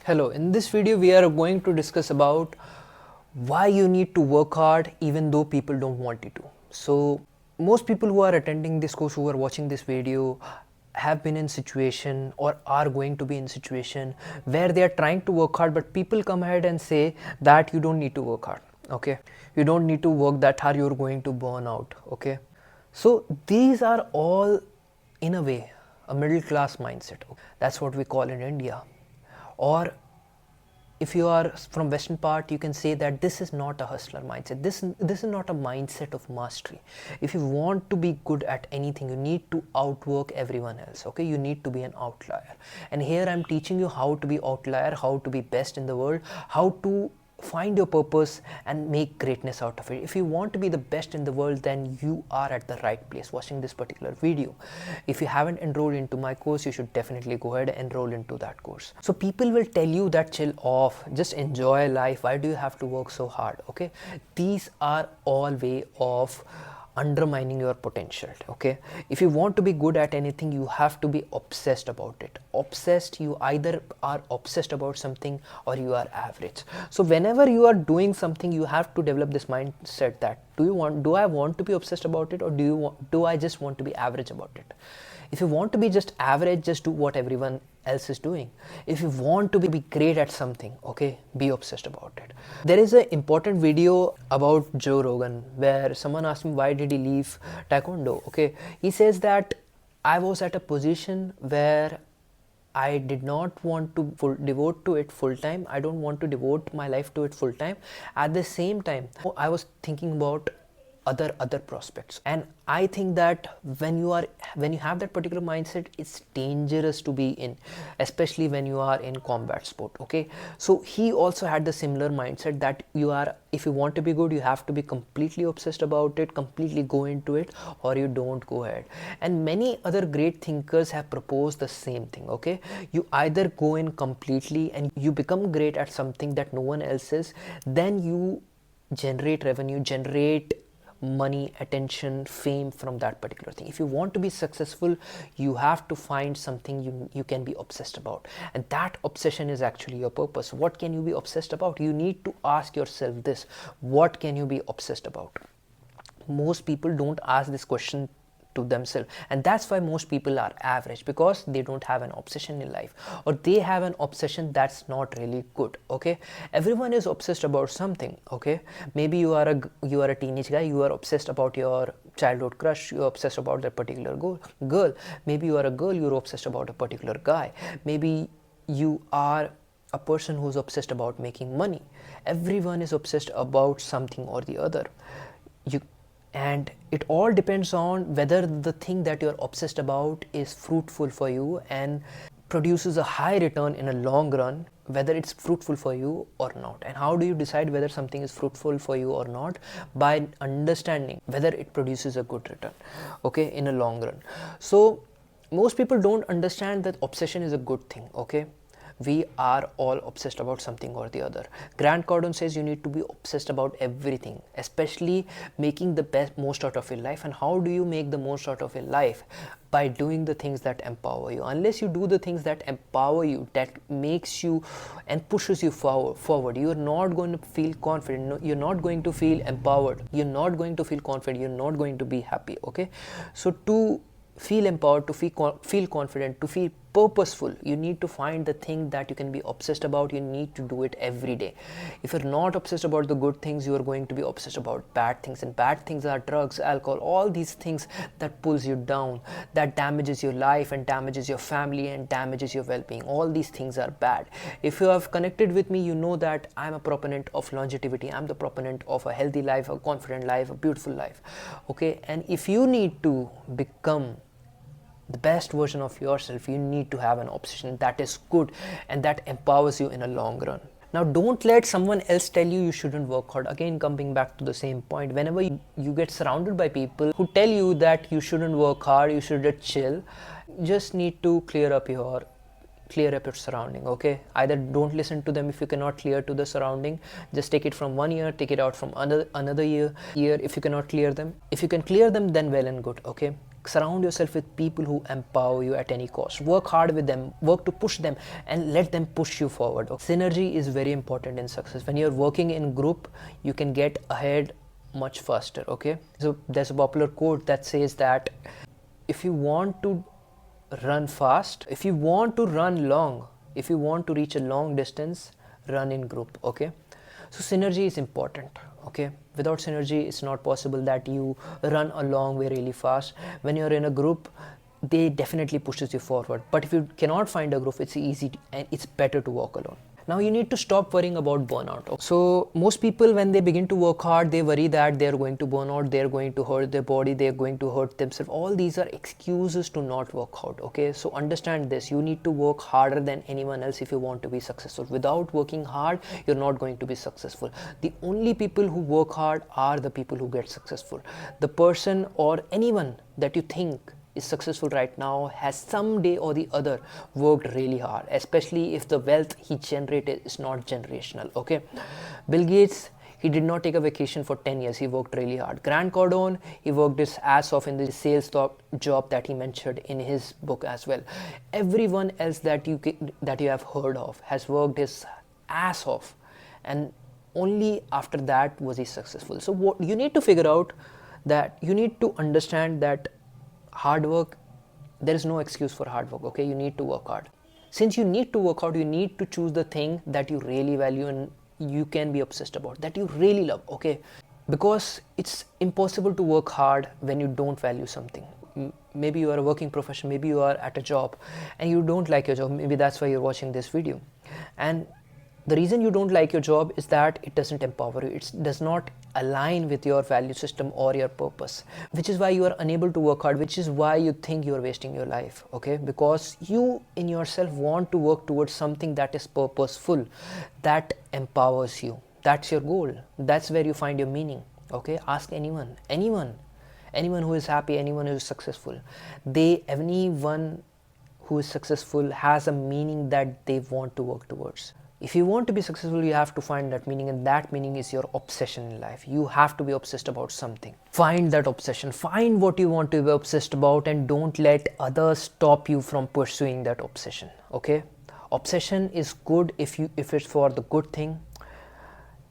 Hello, in this video we are going to discuss about why you need to work hard even though people don't want you to. So most people who are attending this course, who are watching this video, have been in situation or are going to be in situation where they are trying to work hard, but people come ahead and say that you don't need to work hard. Okay, you don't need to work that hard, you're going to burn out. Okay, so these are all in a way a middle class mindset. That's what we call in India. Or if you are from western part, you can say that this is not a hustler mindset. This is not a mindset of mastery. If you want to be good at anything, you need to outwork everyone else. Okay, you need to be an outlier, and here I'm teaching you how to be outlier, how to be best in the world, how to find your purpose and make greatness out of it. If you want to be the best in the world, then you are at the right place watching this particular video. If you haven't enrolled into my course, you should definitely go ahead and enroll into that course. So people will tell you that chill off, just enjoy life, why do you have to work so hard? Okay, these are all way of undermining your potential. Okay, if you want to be good at anything, you have to be obsessed about it. Obsessed, you either are obsessed about something or you are average. So whenever you are doing something, you have to develop this mindset that do I want to be obsessed about it, or do I just want to be average about it? If you want to be just average, just do what everyone else is doing. If you want to be great at something, okay, be obsessed about it. There is an important video about Joe Rogan where someone asked me why did he leave taekwondo. Okay, he says that I was at a position where I did not want to devote to it full time. I don't want to devote my life to it full time. At the same time, I was thinking about other prospects, and I think that when you have that particular mindset, it's dangerous to be in, especially when you are in combat sport. Okay, so he also had the similar mindset that if you want to be good, you have to be completely obsessed about it, completely go into it, or you don't go ahead. And many other great thinkers have proposed the same thing. Okay, you either go in completely and you become great at something that no one else is, then you generate revenue, generate money, attention, fame from that particular thing. If you want to be successful, you have to find something you can be obsessed about, and that obsession is actually your purpose. What can you be obsessed about? You need to ask yourself this: what can you be obsessed about? Most people don't ask this question to themselves, and that's why most people are average, because they don't have an obsession in life, or they have an obsession that's not really good. Okay, everyone is obsessed about something. Okay, maybe you are a teenage guy, you are obsessed about your childhood crush, you're obsessed about that particular girl. Maybe you are a girl, you're obsessed about a particular guy. Maybe you are a person who's obsessed about making money. Everyone is obsessed about something or the other. And it all depends on whether the thing that you're obsessed about is fruitful for you and produces a high return in a long run, whether it's fruitful for you or not. And how do you decide whether something is fruitful for you or not? By understanding whether it produces a good return, okay, in a long run. So most people don't understand that obsession is a good thing. Okay, we are all obsessed about something or the other. Grant Cardone says you need to be obsessed about everything, especially making the most out of your life. And how do you make the most out of your life? By doing the things that empower you. Unless you do the things that empower you, that makes you and pushes you forward, you're not going to feel confident, you're not going to feel empowered, you're not going to feel confident, you're not going to be happy. Okay, so to feel empowered, to feel confident, to feel purposeful, you need to find the thing that you can be obsessed about. You need to do it every day. If you're not obsessed about the good things, you are going to be obsessed about bad things, and bad things are drugs, alcohol, all these things that pulls you down, that damages your life and damages your family and damages your well-being. All these things are bad. If you have connected with me, you know that I'm a proponent of longevity. I'm the proponent of a healthy life, a confident life, a beautiful life. Okay, and if you need to become the best version of yourself, you need to have an obsession that is good and that empowers you in a long run. Now, don't let someone else tell you shouldn't work hard. Again, coming back to the same point, whenever you get surrounded by people who tell you that you shouldn't work hard, you should just chill, just need to clear up your surrounding. Okay, either don't listen to them. If you cannot clear to the surrounding, just take it from one ear, take it out from another ear. If you cannot clear them, if you can clear them, then well and good. Okay, Surround yourself with people who empower you at any cost. Work hard with them, work to push them, and let them push you forward. Synergy is very important in success. When you're working in group, you can get ahead much faster. Okay, so there's a popular quote that says that if you want to run fast, if you want to run long, if you want to reach a long distance, run in group. Okay, so synergy is important. Okay, without synergy it's not possible that you run a long way really fast. When you're in a group, they definitely pushes you forward, but if you cannot find a group, it's easy and it's better to walk alone. Now you need to stop worrying about burnout. So most people, when they begin to work hard, they worry that they're going to burn out, they're going to hurt their body, they're going to hurt themselves. All these are excuses to not work hard. Okay, so understand this: you need to work harder than anyone else if you want to be successful. Without working hard, you're not going to be successful. The only people who work hard are the people who get successful. The person or anyone that you think is successful right now has someday or the other worked really hard, especially if the wealth he generated is not generational. Okay, Bill Gates, he did not take a vacation for 10 years. He worked really hard. Grant Cardone, he worked his ass off in the sales job that he mentioned in his book as well. Everyone else that you have heard of has worked his ass off, and only after that was he successful. So what you need to figure out, that you need to understand that hard work, there is no excuse for hard work. Okay, you need to work hard. Since you need to work hard, you need to choose the thing that you really value and you can be obsessed about, that you really love. Okay, because it's impossible to work hard when you don't value something. Maybe you are a working professional, maybe you are at a job and you don't like your job. Maybe that's why you're watching this video, and the reason you don't like your job is that it doesn't empower you. It does not align with your value system or your purpose, which is why you are unable to work hard, which is why you think you are wasting your life. Okay, because you in yourself want to work towards something that is purposeful, that empowers you. That's your goal. That's where you find your meaning. Okay, ask anyone who is happy, anyone who is successful. Anyone who is successful has a meaning that they want to work towards. If you want to be successful, you have to find that meaning, and that meaning is your obsession in life. You have to be obsessed about something. Find that obsession. Find what you want to be obsessed about, and don't let others stop you from pursuing that obsession. Okay? Obsession is good if it's for the good thing,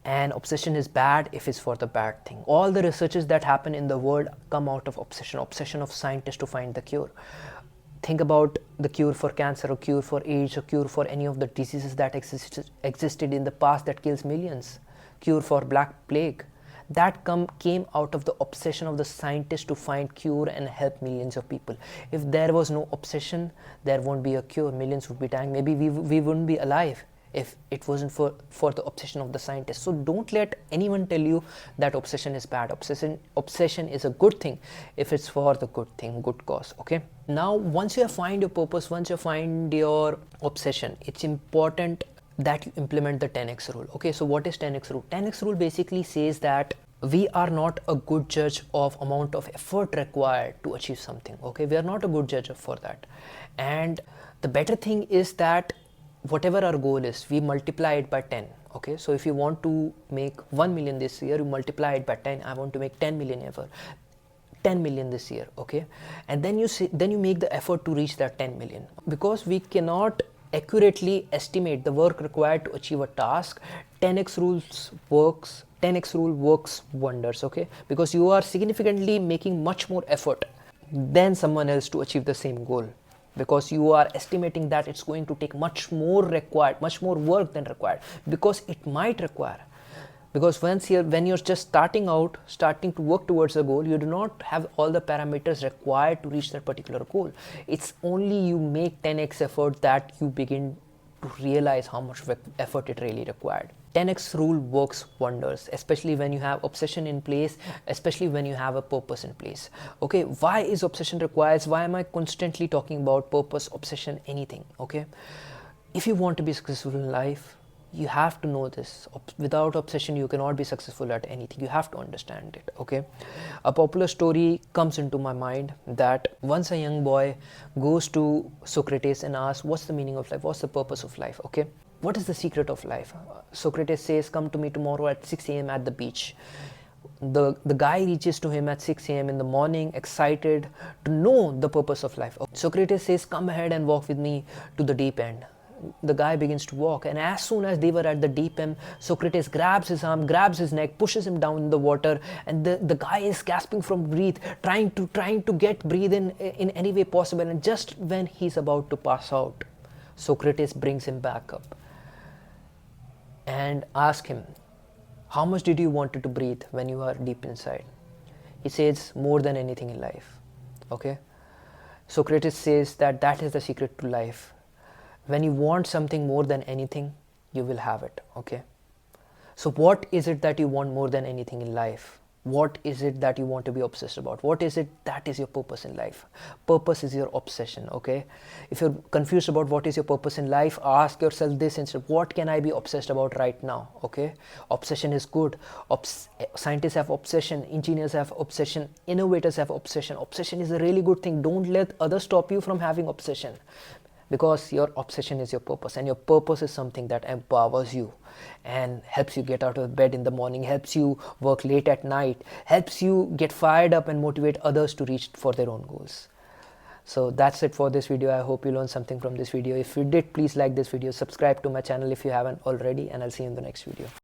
and obsession is bad if it's for the bad thing. All the researches that happen in the world come out of obsession of scientists to find the cure. Think about the cure for cancer, or cure for AIDS, or cure for any of the diseases that existed in the past that kills millions. Cure for Black Plague. That came out of the obsession of the scientists to find cure and help millions of people. If there was no obsession, there won't be a cure. Millions would be dying. Maybe we wouldn't be alive if it wasn't for the obsession of the scientists. So don't let anyone tell you that obsession is bad. Obsession is a good thing if it's for the good thing, good cause. Okay, now once you have find your purpose, once you find your obsession, it's important that you implement the 10x rule. Okay, so what is 10x rule? 10x rule basically says that we are not a good judge of amount of effort required to achieve something. Okay, we are not a good judge for that. And the better thing is that whatever our goal is, we multiply it by 10. Okay, so if you want to make 1 million this year, you multiply it by 10. I want to make 10 million ever, 10 million this year. Okay, and then you make the effort to reach that 10 million. Because we cannot accurately estimate the work required to achieve a task, 10x rule works wonders. Okay, because you are significantly making much more effort than someone else to achieve the same goal, because you are estimating that it's going to take much more work than required, because it might require. Because when you're just starting to work towards a goal, you do not have all the parameters required to reach that particular goal. It's only you make 10x effort that you begin to realize how much effort it really required. 10x rule works wonders, especially when you have obsession in place, especially when you have a purpose in place. Okay, why is obsession required? Why am I constantly talking about purpose, obsession, anything? Okay, if you want to be successful in life, you have to know this. Without obsession, you cannot be successful at anything. You have to understand it. Okay, a popular story comes into my mind that once a young boy goes to Socrates and asks, what's the meaning of life? What's the purpose of life? Okay, what is the secret of life? Socrates says, come to me tomorrow at 6 a.m. at the beach. The guy reaches to him at 6 a.m. in the morning, excited to know the purpose of life. Socrates says, "Come ahead and walk with me to the deep end." The guy begins to walk, and as soon as they were at the deep end, Socrates grabs his arm, grabs his neck, pushes him down in the water, and the guy is gasping from breath, trying to get breathe in any way possible. And just when he's about to pass out, Socrates brings him back up and asks him, "How much did you wanted to breathe when you are deep inside?" He says, "More than anything in life." Okay? Socrates says that that is the secret to life. When you want something more than anything, you will have it. Okay? So what is it that you want more than anything in life? What is it that you want to be obsessed about? What is it that is your purpose in life? Purpose is your obsession, okay? If you're confused about what is your purpose in life, ask yourself this instead: what can I be obsessed about right now, okay? Obsession is good. Scientists have obsession, engineers have obsession, innovators have obsession. Obsession is a really good thing. Don't let others stop you from having obsession, because your obsession is your purpose, and your purpose is something that empowers you and helps you get out of bed in the morning, helps you work late at night, helps you get fired up and motivate others to reach for their own goals. So that's it for this video. I hope you learned something from this video. If you did, please like this video, subscribe to my channel if you haven't already, and I'll see you in the next video.